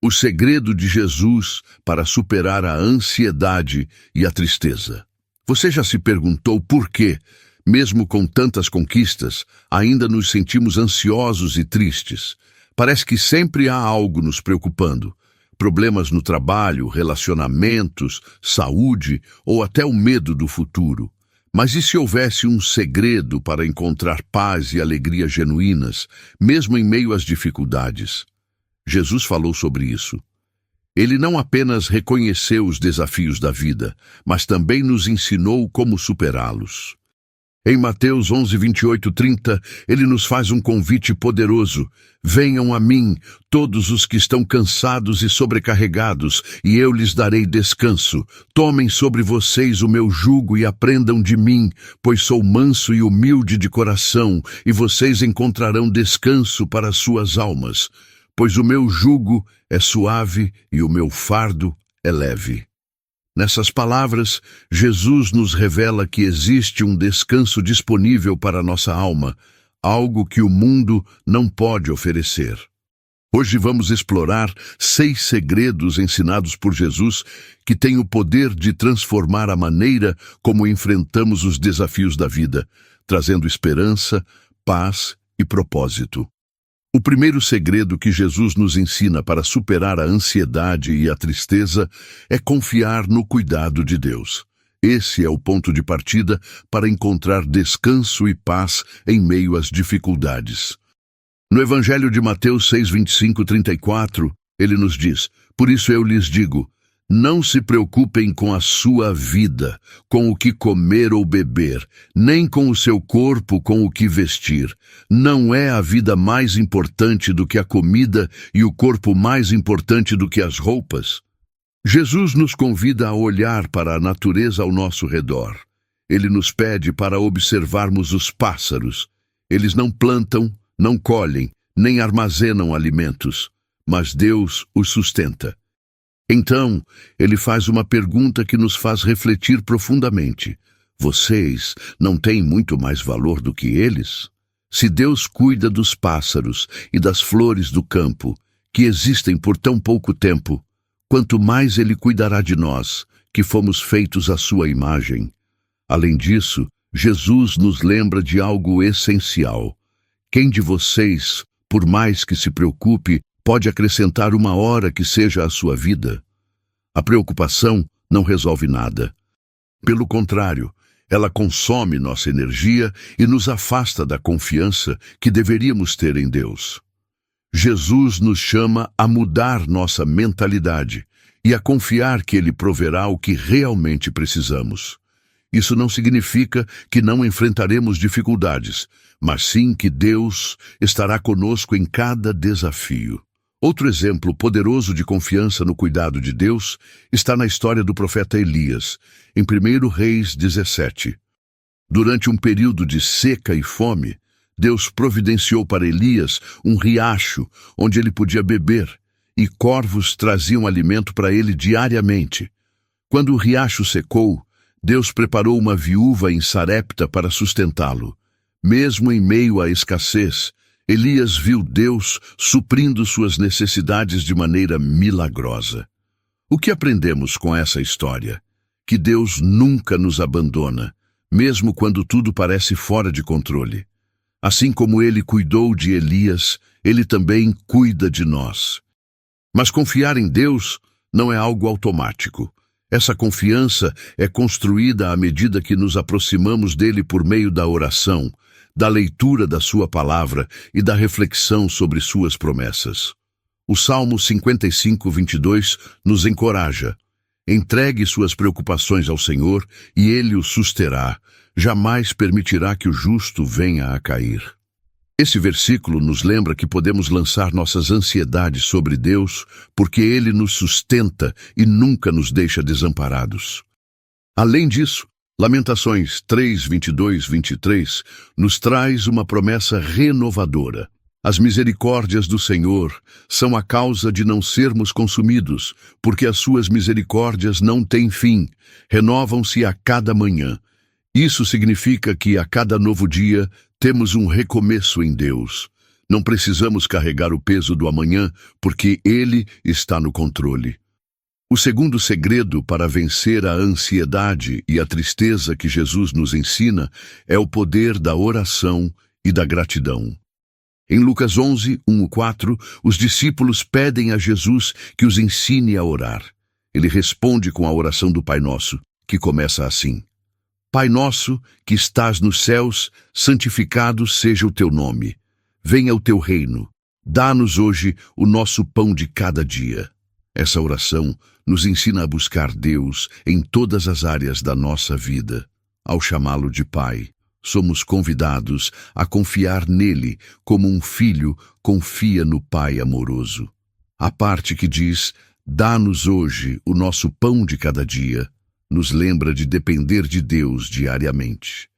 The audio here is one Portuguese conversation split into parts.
O segredo de Jesus para superar a ansiedade e a tristeza. Você já se perguntou por que, mesmo com tantas conquistas, ainda nos sentimos ansiosos e tristes? Parece que sempre há algo nos preocupando. Problemas no trabalho, relacionamentos, saúde ou até o medo do futuro. Mas e se houvesse um segredo para encontrar paz e alegria genuínas, mesmo em meio às dificuldades? Jesus falou sobre isso. Ele não apenas reconheceu os desafios da vida, mas também nos ensinou como superá-los. Em Mateus 11, 28, 30, ele nos faz um convite poderoso. Venham a mim, todos os que estão cansados e sobrecarregados, e eu lhes darei descanso. Tomem sobre vocês o meu jugo e aprendam de mim, pois sou manso e humilde de coração, e vocês encontrarão descanso para as suas almas. Pois o meu jugo é suave e o meu fardo é leve. Nessas palavras, Jesus nos revela que existe um descanso disponível para a nossa alma, algo que o mundo não pode oferecer. Hoje vamos explorar 6 segredos ensinados por Jesus que têm o poder de transformar a maneira como enfrentamos os desafios da vida, trazendo esperança, paz e propósito. O primeiro segredo que Jesus nos ensina para superar a ansiedade e a tristeza é confiar no cuidado de Deus. Esse é o ponto de partida para encontrar descanso e paz em meio às dificuldades. No Evangelho de Mateus 6, 25, 34, ele nos diz: por isso eu lhes digo, não se preocupem com a sua vida, com o que comer ou beber, nem com o seu corpo, com o que vestir. Não é a vida mais importante do que a comida e o corpo mais importante do que as roupas? Jesus nos convida a olhar para a natureza ao nosso redor. Ele nos pede para observarmos os pássaros. Eles não plantam, não colhem, nem armazenam alimentos, mas Deus os sustenta. Então, ele faz uma pergunta que nos faz refletir profundamente. Vocês não têm muito mais valor do que eles? Se Deus cuida dos pássaros e das flores do campo, que existem por tão pouco tempo, quanto mais ele cuidará de nós, que fomos feitos à sua imagem. Além disso, Jesus nos lembra de algo essencial. Quem de vocês, por mais que se preocupe, pode acrescentar uma hora que seja a sua vida? A preocupação não resolve nada. Pelo contrário, ela consome nossa energia e nos afasta da confiança que deveríamos ter em Deus. Jesus nos chama a mudar nossa mentalidade e a confiar que Ele proverá o que realmente precisamos. Isso não significa que não enfrentaremos dificuldades, mas sim que Deus estará conosco em cada desafio. Outro exemplo poderoso de confiança no cuidado de Deus está na história do profeta Elias, em 1 Reis 17. Durante um período de seca e fome, Deus providenciou para Elias um riacho onde ele podia beber, e corvos traziam alimento para ele diariamente. Quando o riacho secou, Deus preparou uma viúva em Sarepta para sustentá-lo. Mesmo em meio à escassez, Elias viu Deus suprindo suas necessidades de maneira milagrosa. O que aprendemos com essa história? Que Deus nunca nos abandona, mesmo quando tudo parece fora de controle. Assim como Ele cuidou de Elias, Ele também cuida de nós. Mas confiar em Deus não é algo automático. Essa confiança é construída à medida que nos aproximamos dele por meio da oração, da leitura da sua palavra e da reflexão sobre suas promessas. O Salmo 55, 22 nos encoraja. Entregue suas preocupações ao Senhor e Ele o susterá. Jamais permitirá que o justo venha a cair. Esse versículo nos lembra que podemos lançar nossas ansiedades sobre Deus, porque Ele nos sustenta e nunca nos deixa desamparados. Além disso, Lamentações 3, 22, 23 nos traz uma promessa renovadora. As misericórdias do Senhor são a causa de não sermos consumidos, porque as suas misericórdias não têm fim, renovam-se a cada manhã. Isso significa que a cada novo dia temos um recomeço em Deus. Não precisamos carregar o peso do amanhã, porque Ele está no controle. O segundo segredo para vencer a ansiedade e a tristeza que Jesus nos ensina é o poder da oração e da gratidão. Em Lucas 11, 1-4, os discípulos pedem a Jesus que os ensine a orar. Ele responde com a oração do Pai Nosso, que começa assim: Pai nosso, que estás nos céus, santificado seja o teu nome. Venha o teu reino. Dá-nos hoje o nosso pão de cada dia. Essa oração nos ensina a buscar Deus em todas as áreas da nossa vida. Ao chamá-lo de Pai, somos convidados a confiar nele como um filho confia no Pai amoroso. A parte que diz, dá-nos hoje o nosso pão de cada dia, nos lembra de depender de Deus diariamente.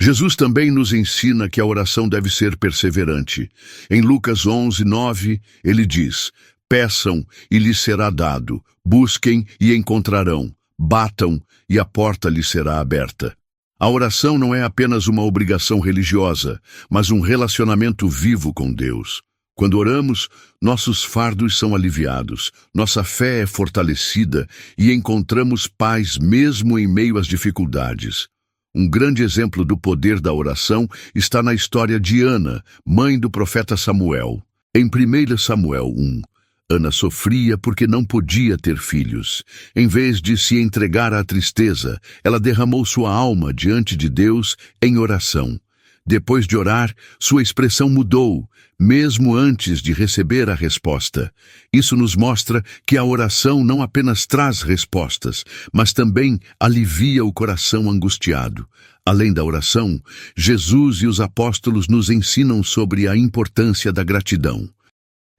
Jesus também nos ensina que a oração deve ser perseverante. Em Lucas 11, 9, ele diz: peçam e lhes será dado, busquem e encontrarão, batam e a porta lhes será aberta. A oração não é apenas uma obrigação religiosa, mas um relacionamento vivo com Deus. Quando oramos, nossos fardos são aliviados, nossa fé é fortalecida e encontramos paz mesmo em meio às dificuldades. Um grande exemplo do poder da oração está na história de Ana, mãe do profeta Samuel. Em 1 Samuel 1, Ana sofria porque não podia ter filhos. Em vez de se entregar à tristeza, ela derramou sua alma diante de Deus em oração. Depois de orar, sua expressão mudou, mesmo antes de receber a resposta. Isso nos mostra que a oração não apenas traz respostas, mas também alivia o coração angustiado. Além da oração, Jesus e os apóstolos nos ensinam sobre a importância da gratidão.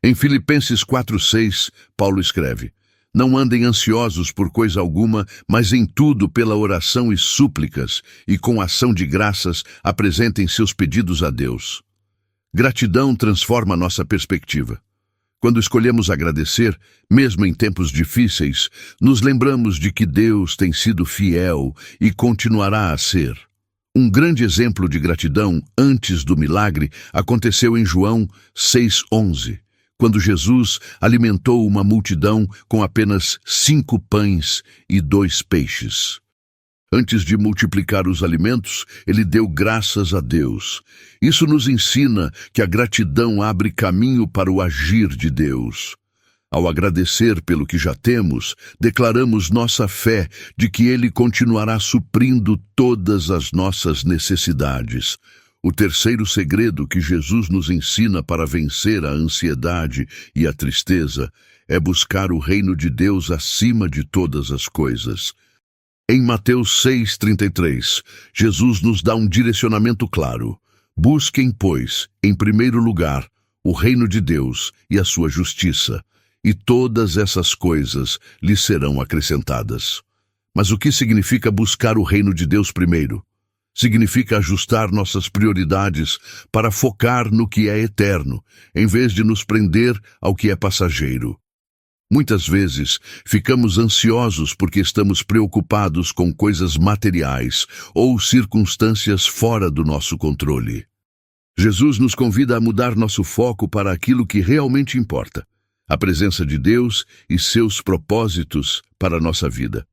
Em Filipenses 4:6, Paulo escreve: não andem ansiosos por coisa alguma, mas em tudo pela oração e súplicas, e com ação de graças apresentem seus pedidos a Deus. Gratidão transforma nossa perspectiva. Quando escolhemos agradecer, mesmo em tempos difíceis, nos lembramos de que Deus tem sido fiel e continuará a ser. Um grande exemplo de gratidão antes do milagre aconteceu em João 6:11. Quando Jesus alimentou uma multidão com apenas 5 pães e 2 peixes. Antes de multiplicar os alimentos, ele deu graças a Deus. Isso nos ensina que a gratidão abre caminho para o agir de Deus. Ao agradecer pelo que já temos, declaramos nossa fé de que Ele continuará suprindo todas as nossas necessidades. O terceiro segredo que Jesus nos ensina para vencer a ansiedade e a tristeza é buscar o reino de Deus acima de todas as coisas. Em Mateus 6:33, Jesus nos dá um direcionamento claro. Busquem, pois, em primeiro lugar, o reino de Deus e a sua justiça, e todas essas coisas lhes serão acrescentadas. Mas o que significa buscar o reino de Deus primeiro? Significa ajustar nossas prioridades para focar no que é eterno, em vez de nos prender ao que é passageiro. Muitas vezes, ficamos ansiosos porque estamos preocupados com coisas materiais ou circunstâncias fora do nosso controle. Jesus nos convida a mudar nosso foco para aquilo que realmente importa, a presença de Deus e seus propósitos para a nossa vida.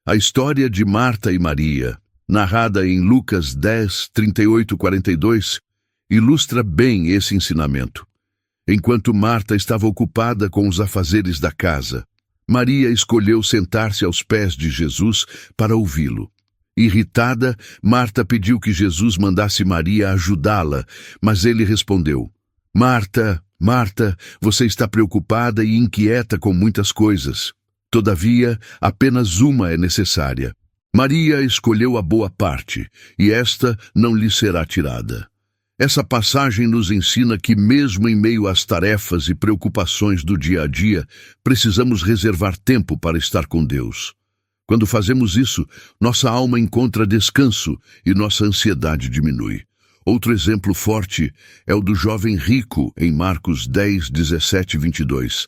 A história de Marta e Maria, narrada em Lucas 10:38-42, ilustra bem esse ensinamento. Enquanto Marta estava ocupada com os afazeres da casa, Maria escolheu sentar-se aos pés de Jesus para ouvi-lo. Irritada, Marta pediu que Jesus mandasse Maria ajudá-la, mas ele respondeu: Marta, Marta, você está preocupada e inquieta com muitas coisas. Todavia, apenas uma é necessária. Maria escolheu a boa parte, e esta não lhe será tirada. Essa passagem nos ensina que, mesmo em meio às tarefas e preocupações do dia a dia, precisamos reservar tempo para estar com Deus. Quando fazemos isso, nossa alma encontra descanso e nossa ansiedade diminui. Outro exemplo forte é o do jovem rico em Marcos 10:17-22.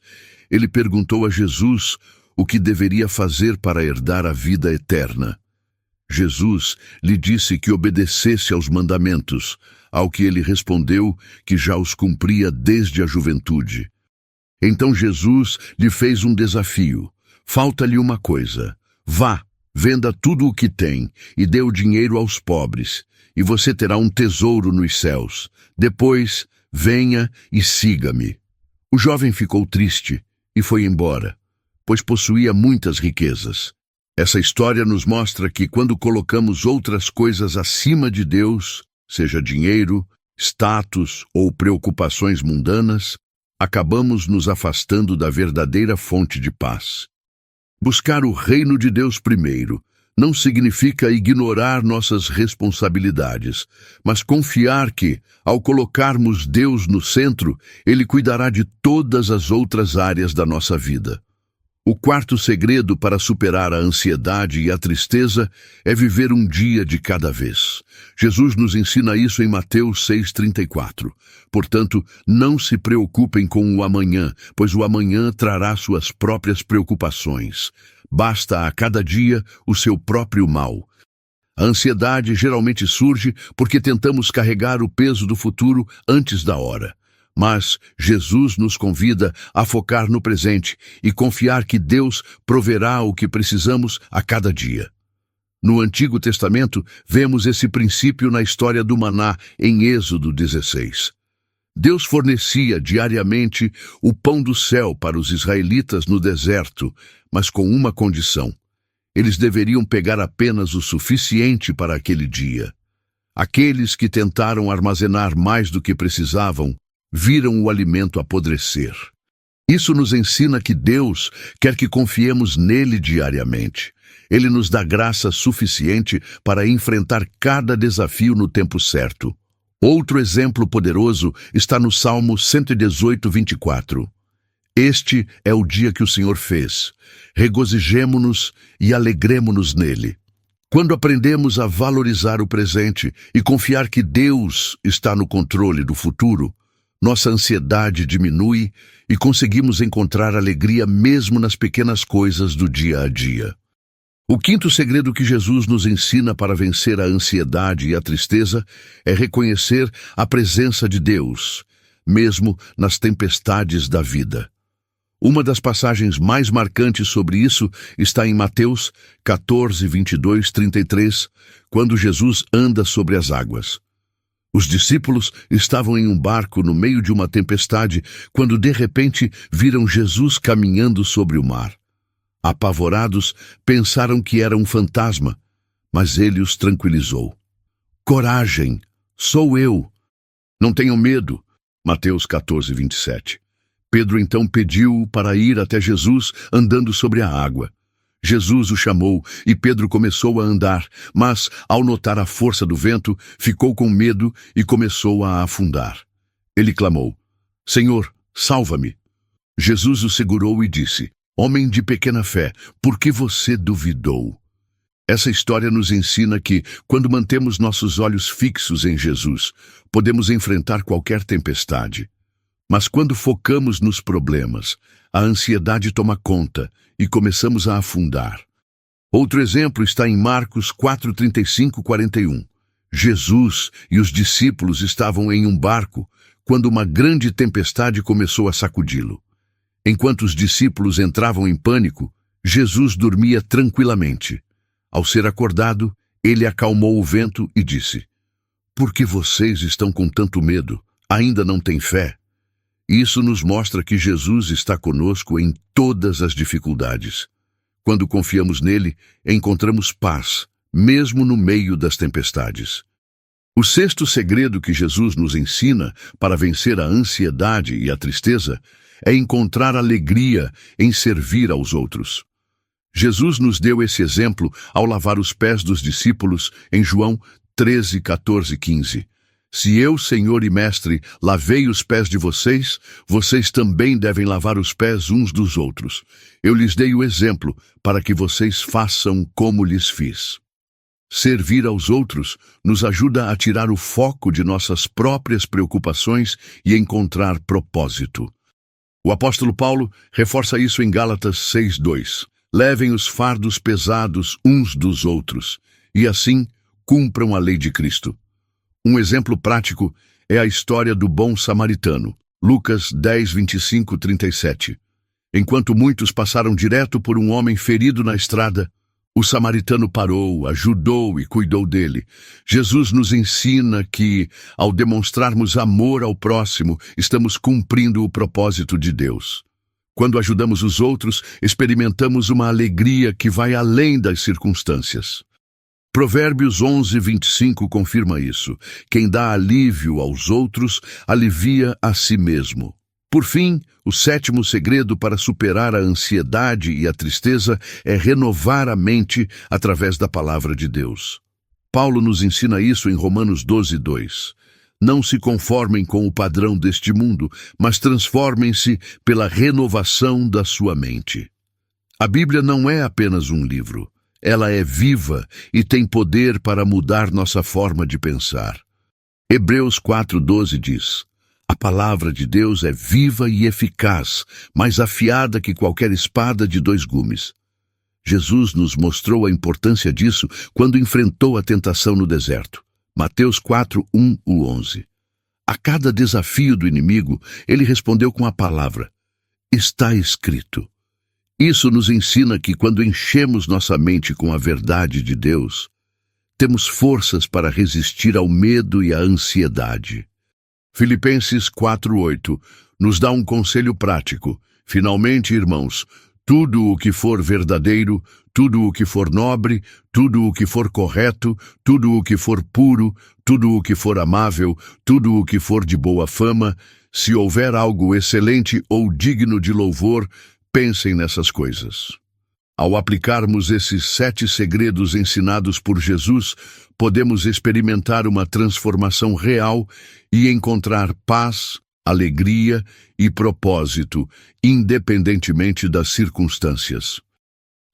Ele perguntou a Jesus o que deveria fazer para herdar a vida eterna. Jesus lhe disse que obedecesse aos mandamentos, ao que ele respondeu que já os cumpria desde a juventude. Então Jesus lhe fez um desafio. Falta-lhe uma coisa. Vá, venda tudo o que tem e dê o dinheiro aos pobres, e você terá um tesouro nos céus. Depois, venha e siga-me. O jovem ficou triste e foi embora, pois possuía muitas riquezas. Essa história nos mostra que quando colocamos outras coisas acima de Deus, seja dinheiro, status ou preocupações mundanas, acabamos nos afastando da verdadeira fonte de paz. Buscar o reino de Deus primeiro não significa ignorar nossas responsabilidades, mas confiar que, ao colocarmos Deus no centro, Ele cuidará de todas as outras áreas da nossa vida. O quarto segredo para superar a ansiedade e a tristeza é viver um dia de cada vez. Jesus nos ensina isso em Mateus 6,34. Portanto, não se preocupem com o amanhã, pois o amanhã trará suas próprias preocupações. Basta a cada dia o seu próprio mal. A ansiedade geralmente surge porque tentamos carregar o peso do futuro antes da hora. Mas Jesus nos convida a focar no presente e confiar que Deus proverá o que precisamos a cada dia. No Antigo Testamento, vemos esse princípio na história do maná em Êxodo 16. Deus fornecia diariamente o pão do céu para os israelitas no deserto, mas com uma condição. Eles deveriam pegar apenas o suficiente para aquele dia. Aqueles que tentaram armazenar mais do que precisavam, viram o alimento apodrecer. Isso nos ensina que Deus quer que confiemos nele diariamente. Ele nos dá graça suficiente para enfrentar cada desafio no tempo certo. Outro exemplo poderoso está no Salmo 118, 24. Este é o dia que o Senhor fez. Regozijemo-nos e alegremo-nos nele. Quando aprendemos a valorizar o presente e confiar que Deus está no controle do futuro, nossa ansiedade diminui e conseguimos encontrar alegria mesmo nas pequenas coisas do dia a dia. O quinto segredo que Jesus nos ensina para vencer a ansiedade e a tristeza é reconhecer a presença de Deus, mesmo nas tempestades da vida. Uma das passagens mais marcantes sobre isso está em Mateus 14, 22, 33, quando Jesus anda sobre as águas. Os discípulos estavam em um barco no meio de uma tempestade quando de repente viram Jesus caminhando sobre o mar. Apavorados, pensaram que era um fantasma, mas ele os tranquilizou. Coragem, sou eu. Não tenham medo. Mateus 14, 27. Pedro então pediu para ir até Jesus andando sobre a água. Jesus o chamou e Pedro começou a andar, mas, ao notar a força do vento, ficou com medo e começou a afundar. Ele clamou: Senhor, salva-me! Jesus o segurou e disse: Homem de pequena fé, por que você duvidou? Essa história nos ensina que, quando mantemos nossos olhos fixos em Jesus, podemos enfrentar qualquer tempestade. Mas quando focamos nos problemas, a ansiedade toma conta e começamos a afundar. Outro exemplo está em Marcos 4, 35, 41. Jesus e os discípulos estavam em um barco quando uma grande tempestade começou a sacudi-lo. Enquanto os discípulos entravam em pânico, Jesus dormia tranquilamente. Ao ser acordado, ele acalmou o vento e disse: Por que vocês estão com tanto medo? Ainda não têm fé? Isso nos mostra que Jesus está conosco em todas as dificuldades. Quando confiamos nele, encontramos paz, mesmo no meio das tempestades. O sexto segredo que Jesus nos ensina para vencer a ansiedade e a tristeza é encontrar alegria em servir aos outros. Jesus nos deu esse exemplo ao lavar os pés dos discípulos em João 13, 14, 15. Se eu, Senhor e Mestre, lavei os pés de vocês, vocês também devem lavar os pés uns dos outros. Eu lhes dei o exemplo para que vocês façam como lhes fiz. Servir aos outros nos ajuda a tirar o foco de nossas próprias preocupações e encontrar propósito. O apóstolo Paulo reforça isso em Gálatas 6:2. Levem os fardos pesados uns dos outros, e assim cumpram a lei de Cristo. Um exemplo prático é a história do bom samaritano, Lucas 10, 25, 37. Enquanto muitos passaram direto por um homem ferido na estrada, o samaritano parou, ajudou e cuidou dele. Jesus nos ensina que, ao demonstrarmos amor ao próximo, estamos cumprindo o propósito de Deus. Quando ajudamos os outros, experimentamos uma alegria que vai além das circunstâncias. Provérbios 11, 25 confirma isso. Quem dá alívio aos outros, alivia a si mesmo. Por fim, o sétimo segredo para superar a ansiedade e a tristeza é renovar a mente através da palavra de Deus. Paulo nos ensina isso em Romanos 12, 2. Não se conformem com o padrão deste mundo, mas transformem-se pela renovação da sua mente. A Bíblia não é apenas um livro. Ela é viva e tem poder para mudar nossa forma de pensar. Hebreus 4:12 diz: a palavra de Deus é viva e eficaz, mais afiada que qualquer espada de 2 gumes. Jesus nos mostrou a importância disso quando enfrentou a tentação no deserto. Mateus 4:1-11. A cada desafio do inimigo, ele respondeu com a palavra: está escrito. Isso nos ensina que quando enchemos nossa mente com a verdade de Deus, temos forças para resistir ao medo e à ansiedade. Filipenses 4:8 nos dá um conselho prático. Finalmente, irmãos, tudo o que for verdadeiro, tudo o que for nobre, tudo o que for correto, tudo o que for puro, tudo o que for amável, tudo o que for de boa fama, se houver algo excelente ou digno de louvor, pensem nessas coisas. Ao aplicarmos esses 7 segredos ensinados por Jesus, podemos experimentar uma transformação real e encontrar paz, alegria e propósito, independentemente das circunstâncias.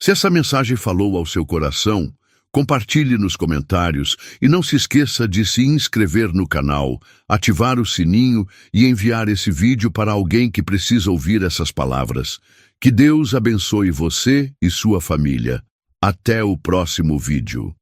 Se essa mensagem falou ao seu coração, compartilhe nos comentários e não se esqueça de se inscrever no canal, ativar o sininho e enviar esse vídeo para alguém que precisa ouvir essas palavras. Que Deus abençoe você e sua família. Até o próximo vídeo.